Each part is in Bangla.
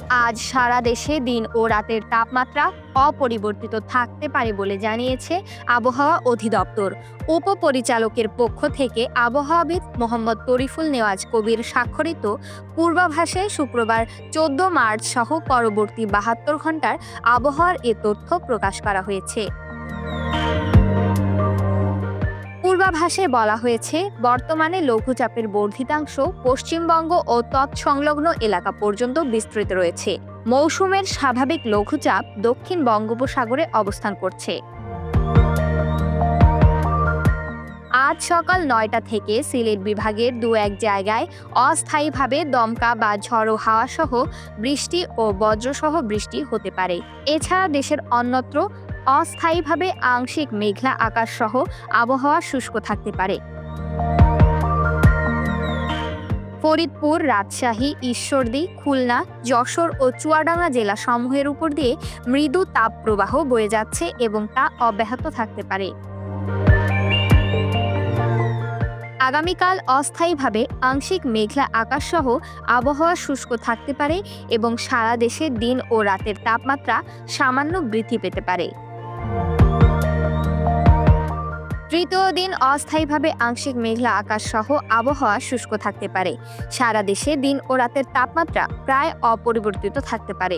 আজ সারা দেশে দিন ও রাতের তাপমাত্রা অপরিবর্তিত থাকতে পারে বলে জানিয়েছে আবহাওয়া অধিদপ্তর। উপপরিচালকের পক্ষ থেকে আবহাওয়াবিদ মোহাম্মদ তরিফুল নেওয়াজ কবির স্বাক্ষরিত পূর্বাভাসে শুক্রবার 14 মার্চ সহ পরবর্তী 72 ঘন্টার আবহাওয়ার এ তথ্য প্রকাশ করা হয়েছে। পূর্বাভাসে বলা হয়েছে, বর্তমানে লঘুচাপের বর্ধিতাংশ পশ্চিমবঙ্গ ও তৎসংলগ্ন এলাকা পর্যন্ত বিস্তৃত রয়েছে। মৌসুমের স্বাভাবিক লঘুচাপ দক্ষিণ বঙ্গোপসাগরে অবস্থান করছে। আজ সকাল 9টা থেকে সিলেট বিভাগের দু-এক জায়গায় অস্থায়ীভাবে দমকা বা ঝড়ো হাওয়া সহ বৃষ্টি ও বজ্রসহ বৃষ্টি হতে পারে। এছাড়া দেশের অন্যত্র অস্থায়ীভাবে আংশিক মেঘলা আকাশ সহ আবহাওয়া শুষ্ক থাকতে পারে। ফরিদপুর, রাজশাহী, ঈশ্বরদী, খুলনা, যশোর ও চুয়াডাঙ্গা জেলা সমূহের উপর দিয়ে মৃদু তাপপ্রবাহ বয়ে যাচ্ছে এবং তা অব্যাহত থাকতে পারে। আগামীকাল অস্থায়ীভাবে আংশিক মেঘলা আকাশ সহ আবহাওয়া শুষ্ক থাকতে পারে এবং সারা দেশে দিন ও রাতের তাপমাত্রা সামান্য বৃদ্ধি পেতে পারে। তৃতীয় দিন অস্থায়ীভাবে আংশিক মেঘলা আকাশ সহ আবহাওয়া শুষ্ক থাকতে পারে। সারা দেশে দিন ও রাতের তাপমাত্রা প্রায় অপরিবর্তিত থাকতে পারে।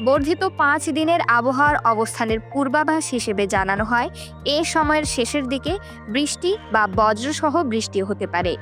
বর্ধিত 5 দিনের আবহাওয়ার অবস্থানের পূর্বাভাস হিসেবে জানানো হয়, এ সময়ের শেষের দিকে বৃষ্টি বা বজ্রসহ বৃষ্টি হতে পারে।